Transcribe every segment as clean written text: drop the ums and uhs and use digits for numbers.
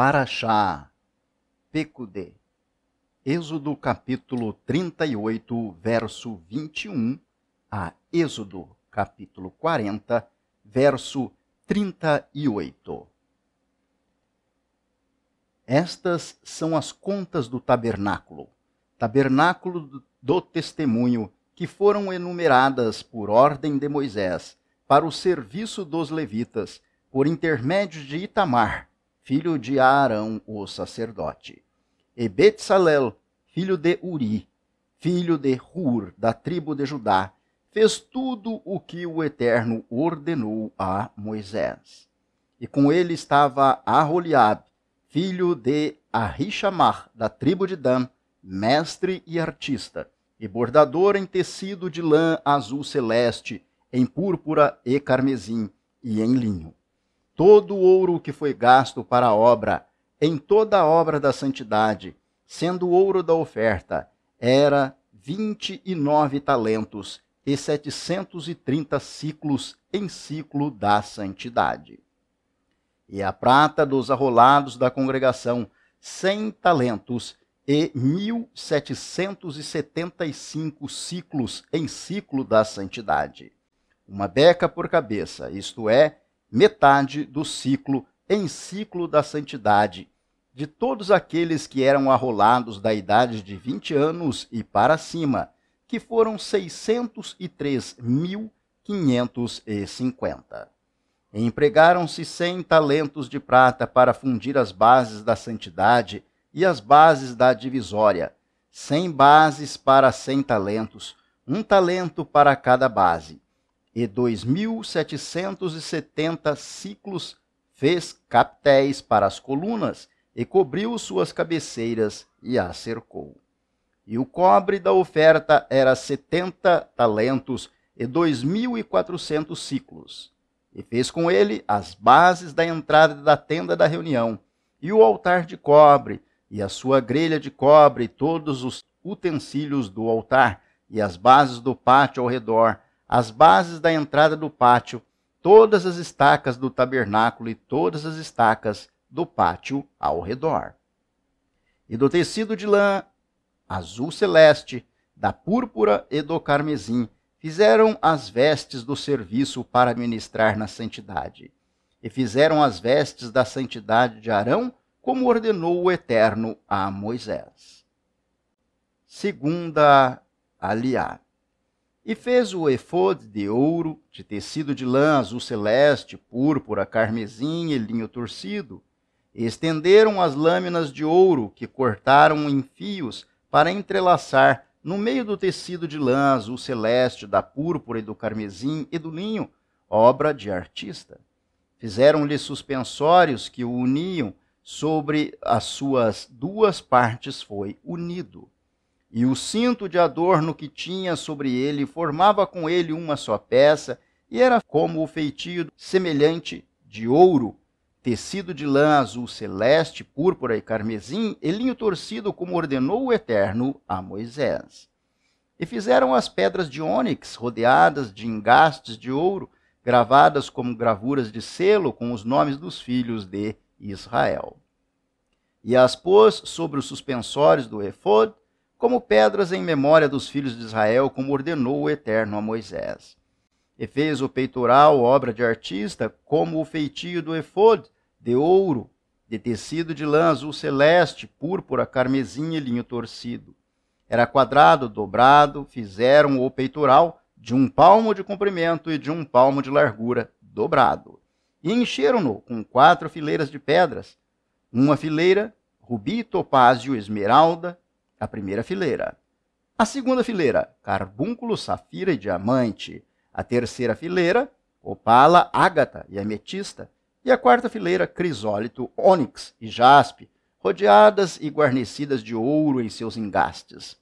Parashá Pekudê. Êxodo capítulo 38, verso 21 a Êxodo capítulo 40, verso 38. Estas são as contas do tabernáculo do testemunho, que foram enumeradas por ordem de Moisés, para o serviço dos levitas, por intermédio de Itamar, filho de Arão, o sacerdote. E Betsalel, filho de Uri, filho de Hur, da tribo de Judá, fez tudo o que o Eterno ordenou a Moisés. E com ele estava Aholiabe, filho de Ahishamar, da tribo de Dan, mestre e artista, e bordador em tecido de lã azul celeste, em púrpura e carmesim, e em linho. Todo o ouro que foi gasto para a obra, em toda a obra da santidade, sendo o ouro da oferta, era 29 talentos e 730 siclos em ciclo da santidade. E a prata dos arrolados da congregação, 100 talentos e 1.775 ciclos em ciclo da santidade. Uma beca por cabeça, isto é, metade do ciclo em ciclo da santidade, de todos aqueles que eram arrolados da idade de 20 anos e para cima, que foram 603.550. Empregaram-se 100 talentos de prata para fundir as bases da santidade e as bases da divisória, 100 bases para 100 talentos, 1 talento para cada base, e 2.770 ciclos fez captéis para as colunas, e cobriu suas cabeceiras e as cercou. E o cobre da oferta era 70 talentos e 2.400 ciclos. E fez com ele as bases da entrada da tenda da reunião, e o altar de cobre, e a sua grelha de cobre, e todos os utensílios do altar, e as bases do pátio ao redor, as bases da entrada do pátio, todas as estacas do tabernáculo e todas as estacas do pátio ao redor. E do tecido de lã azul celeste, da púrpura e do carmesim, fizeram as vestes do serviço para ministrar na santidade. E fizeram as vestes da santidade de Arão, como ordenou o Eterno a Moisés. Segunda aliá. E fez o efode de ouro, de tecido de lã azul celeste, púrpura, carmesim e linho torcido. E estenderam as lâminas de ouro que cortaram em fios para entrelaçar no meio do tecido de lã azul celeste, da púrpura e do carmesim e do linho, obra de artista. Fizeram-lhe suspensórios que o uniam, sobre as suas duas partes foi unido. E o cinto de adorno que tinha sobre ele formava com ele uma só peça, e era como o feitio semelhante de ouro, tecido de lã azul celeste, púrpura e carmesim, e linho torcido, como ordenou o Eterno a Moisés. E fizeram as pedras de ônix, rodeadas de engastes de ouro, gravadas como gravuras de selo, com os nomes dos filhos de Israel. E as pôs sobre os suspensórios do efode, como pedras em memória dos filhos de Israel, como ordenou o Eterno a Moisés. E fez o peitoral, obra de artista, como o feitio do efode, de ouro, de tecido de lã azul celeste, púrpura, carmesim e linho torcido. Era quadrado, dobrado, fizeram o peitoral de 1 palmo de comprimento e de 1 palmo de largura, dobrado. E encheram-no com 4 fileiras de pedras, uma fileira, rubi, topázio, esmeralda, a primeira fileira. A segunda fileira, carbúnculo, safira e diamante. A terceira fileira, opala, ágata e ametista. E a quarta fileira, crisólito, ônix e jaspe, rodeadas e guarnecidas de ouro em seus engastes.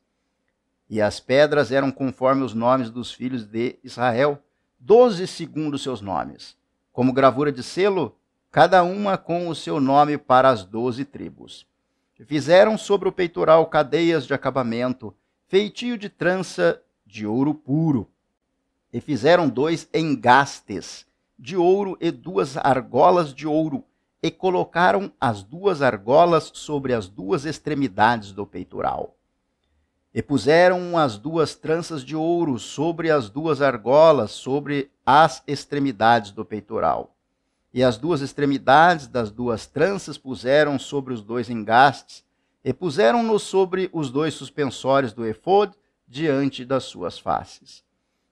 E as pedras eram conforme os nomes dos filhos de Israel, 12 segundo seus nomes, como gravura de selo, cada uma com o seu nome para as 12 tribos. Fizeram sobre o peitoral cadeias de acabamento, feitio de trança de ouro puro. E fizeram 2 engastes de ouro e 2 argolas de ouro, e colocaram as 2 argolas sobre as 2 extremidades do peitoral. E puseram as 2 tranças de ouro sobre as 2 argolas, sobre as extremidades do peitoral. E as 2 extremidades das 2 tranças puseram sobre os 2 engastes, e puseram-nos sobre os 2 suspensórios do efode, diante das suas faces.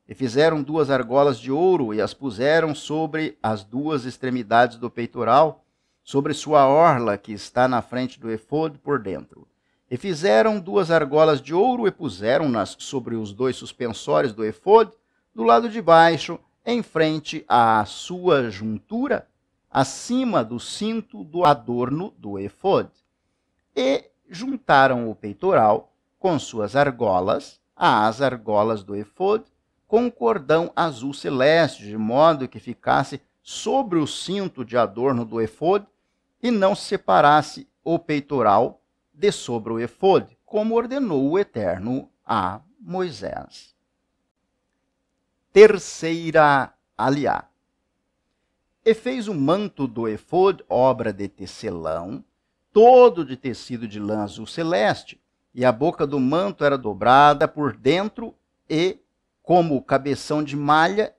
E fizeram 2 argolas de ouro, e as puseram sobre as 2 extremidades do peitoral, sobre sua orla, que está na frente do efode por dentro. E fizeram 2 argolas de ouro, e puseram-nas sobre os 2 suspensórios do efode, do lado de baixo, em frente à sua juntura, acima do cinto do adorno do efode. E juntaram o peitoral com suas argolas, às argolas do efode, com um cordão azul celeste, de modo que ficasse sobre o cinto de adorno do efode e não se separasse o peitoral de sobre o efode, como ordenou o Eterno a Moisés. Terceira aliá. E fez o manto do efode, obra de tecelão, todo de tecido de lã azul celeste, e a boca do manto era dobrada por dentro e como cabeção de malha,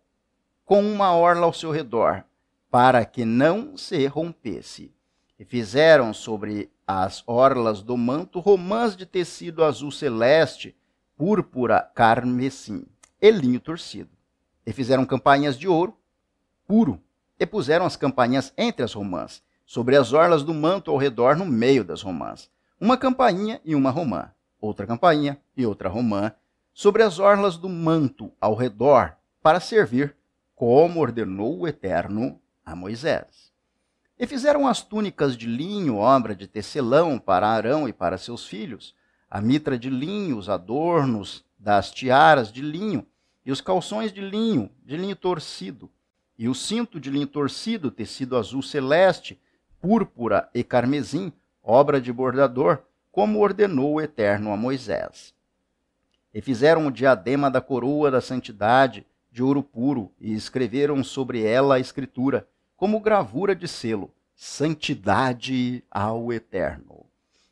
com uma orla ao seu redor, para que não se rompesse. E fizeram sobre as orlas do manto romãs de tecido azul celeste, púrpura carmesim e linho torcido. E fizeram campainhas de ouro puro, e puseram as campainhas entre as romãs, sobre as orlas do manto ao redor, no meio das romãs. Uma campainha e uma romã, outra campainha e outra romã, sobre as orlas do manto ao redor, para servir, como ordenou o Eterno a Moisés. E fizeram as túnicas de linho, obra de tecelão, para Arão e para seus filhos, a mitra de linho, os adornos das tiaras de linho, e os calções de linho torcido, e o cinto de linho torcido, tecido azul celeste, púrpura e carmesim, obra de bordador, como ordenou o Eterno a Moisés. E fizeram o diadema da coroa da santidade, de ouro puro, e escreveram sobre ela a escritura, como gravura de selo, santidade ao Eterno.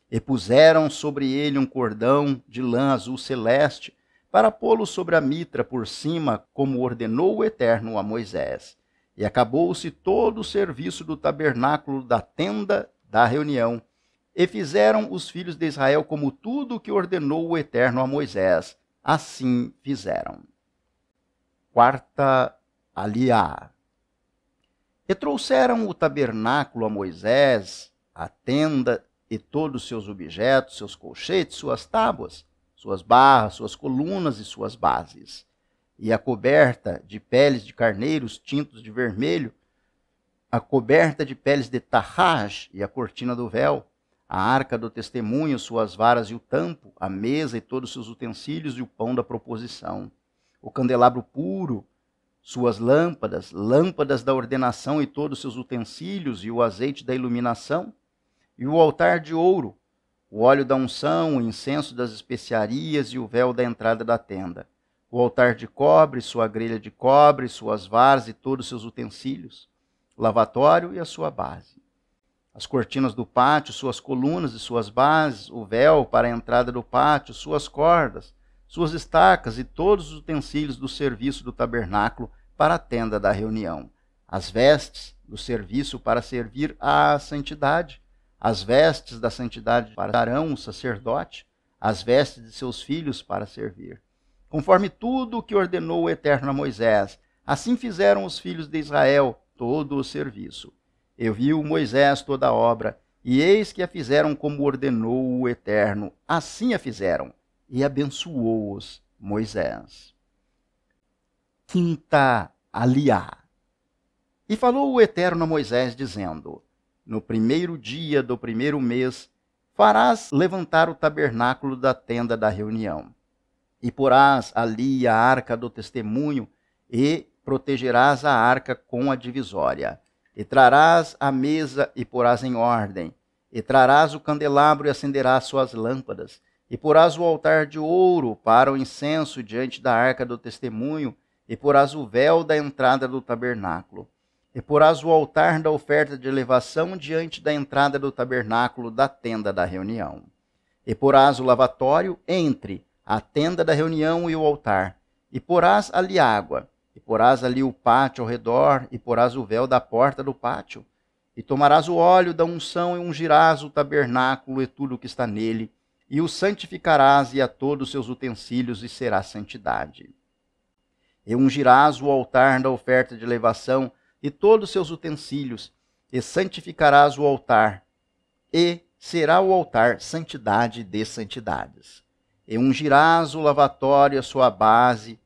E puseram sobre ele um cordão de lã azul celeste, para pô-lo sobre a mitra por cima, como ordenou o Eterno a Moisés. E acabou-se todo o serviço do tabernáculo da tenda da reunião. E fizeram os filhos de Israel como tudo o que ordenou o Eterno a Moisés. Assim fizeram. Quarta aliá. E trouxeram o tabernáculo a Moisés, a tenda e todos os seus objetos, seus colchetes, suas tábuas, suas barras, suas colunas e suas bases. E a coberta de peles de carneiros tintos de vermelho, a coberta de peles de tarraj e a cortina do véu, a arca do testemunho, suas varas e o tampo, a mesa e todos os seus utensílios e o pão da proposição, o candelabro puro, suas lâmpadas, lâmpadas da ordenação e todos os seus utensílios e o azeite da iluminação, e o altar de ouro, o óleo da unção, o incenso das especiarias e o véu da entrada da tenda, o altar de cobre, sua grelha de cobre, suas varas e todos os seus utensílios, o lavatório e a sua base, as cortinas do pátio, suas colunas e suas bases, o véu para a entrada do pátio, suas cordas, suas estacas e todos os utensílios do serviço do tabernáculo para a tenda da reunião, as vestes do serviço para servir à santidade, as vestes da santidade para Arão, o sacerdote, as vestes de seus filhos para servir. Conforme tudo o que ordenou o Eterno a Moisés, assim fizeram os filhos de Israel todo o serviço. E viu Moisés toda a obra, e eis que a fizeram como ordenou o Eterno, assim a fizeram, e abençoou-os Moisés. Quinta aliá. E falou o Eterno a Moisés, dizendo: no primeiro dia do primeiro mês, farás levantar o tabernáculo da tenda da reunião, e porás ali a arca do testemunho, e protegerás a arca com a divisória. E trarás a mesa e porás em ordem, e trarás o candelabro e acenderás suas lâmpadas, e porás o altar de ouro para o incenso diante da arca do testemunho, e porás o véu da entrada do tabernáculo. E porás o altar da oferta de elevação diante da entrada do tabernáculo da tenda da reunião. E porás o lavatório entre a tenda da reunião e o altar. E porás ali água. E porás ali o pátio ao redor. E porás o véu da porta do pátio. E tomarás o óleo da unção e ungirás o tabernáculo e tudo o que está nele. E o santificarás e a todos os seus utensílios, e será santidade. E ungirás o altar da oferta de elevação e todos os seus utensílios, e santificarás o altar, e será o altar santidade de santidades. E ungirás o lavatório a sua base,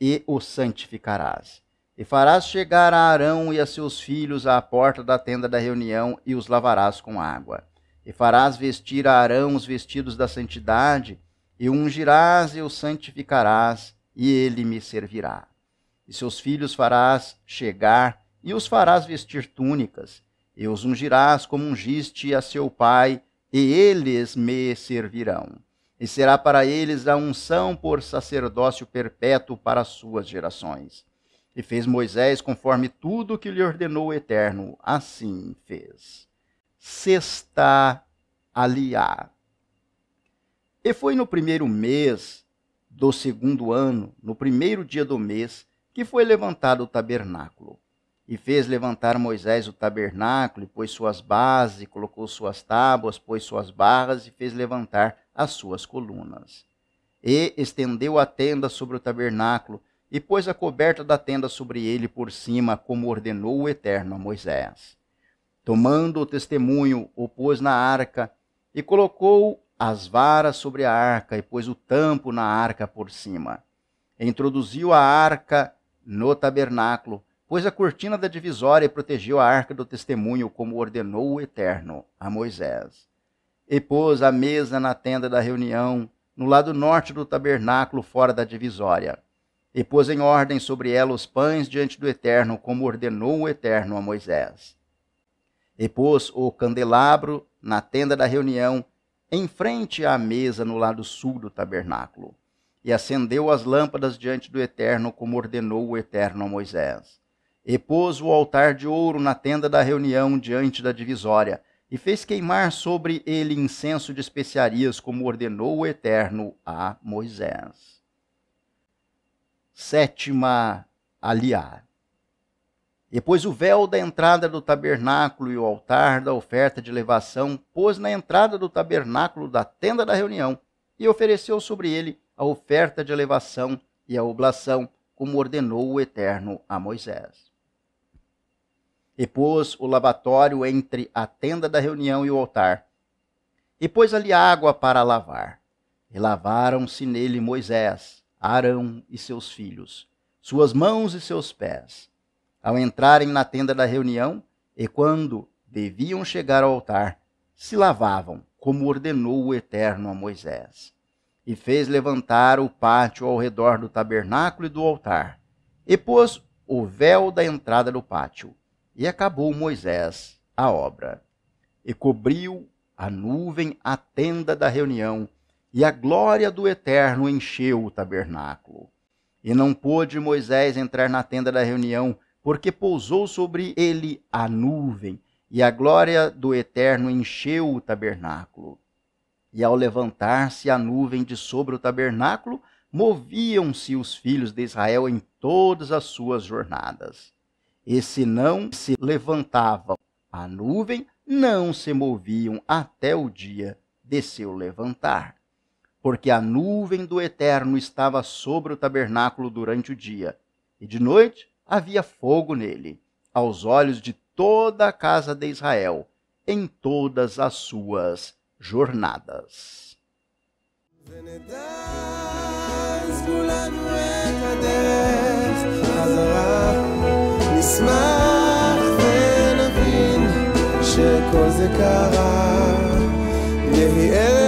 e o santificarás. E farás chegar a Arão e a seus filhos à porta da tenda da reunião, e os lavarás com água. E farás vestir a Arão os vestidos da santidade, e o ungirás e o santificarás, e ele me servirá. E seus filhos farás chegar, e os farás vestir túnicas, e os ungirás como ungiste a seu pai, e eles me servirão. E será para eles a unção por sacerdócio perpétuo para as suas gerações. E fez Moisés conforme tudo que lhe ordenou o Eterno, assim fez. Sexta aliá. E foi no primeiro mês do segundo ano, no primeiro dia do mês, que foi levantado o tabernáculo. E fez levantar Moisés o tabernáculo, e pôs suas bases, e colocou suas tábuas, pôs suas barras, e fez levantar as suas colunas. E estendeu a tenda sobre o tabernáculo, e pôs a coberta da tenda sobre ele por cima, como ordenou o Eterno a Moisés. Tomando o testemunho, o pôs na arca, e colocou as varas sobre a arca, e pôs o tampo na arca por cima. E introduziu a arca no tabernáculo, pôs a cortina da divisória e protegeu a arca do testemunho, como ordenou o Eterno a Moisés. E pôs a mesa na tenda da reunião, no lado norte do tabernáculo, fora da divisória. E pôs em ordem sobre ela os pães diante do Eterno, como ordenou o Eterno a Moisés. E pôs o candelabro na tenda da reunião, em frente à mesa no lado sul do tabernáculo. E acendeu as lâmpadas diante do Eterno, como ordenou o Eterno a Moisés. E pôs o altar de ouro na tenda da reunião diante da divisória, e fez queimar sobre ele incenso de especiarias, como ordenou o Eterno a Moisés. Sétima aliá. E pôs o véu da entrada do tabernáculo e o altar da oferta de elevação, pôs na entrada do tabernáculo da tenda da reunião, e ofereceu sobre ele a oferta de elevação e a oblação, como ordenou o Eterno a Moisés. E pôs o lavatório entre a tenda da reunião e o altar, e pôs ali água para lavar. E lavaram-se nele Moisés, Arão e seus filhos, suas mãos e seus pés, ao entrarem na tenda da reunião, e quando deviam chegar ao altar, se lavavam, como ordenou o Eterno a Moisés. E fez levantar o pátio ao redor do tabernáculo e do altar, e pôs o véu da entrada do pátio, e acabou Moisés a obra. E cobriu a nuvem a tenda da reunião, e a glória do Eterno encheu o tabernáculo. E não pôde Moisés entrar na tenda da reunião, porque pousou sobre ele a nuvem, e a glória do Eterno encheu o tabernáculo. E ao levantar-se a nuvem de sobre o tabernáculo, moviam-se os filhos de Israel em todas as suas jornadas. E se não se levantavam a nuvem, não se moviam até o dia de seu levantar. Porque a nuvem do Eterno estava sobre o tabernáculo durante o dia, e de noite havia fogo nele, aos olhos de toda a casa de Israel, em todas as suas jornadas. שכל זה קרה, יהי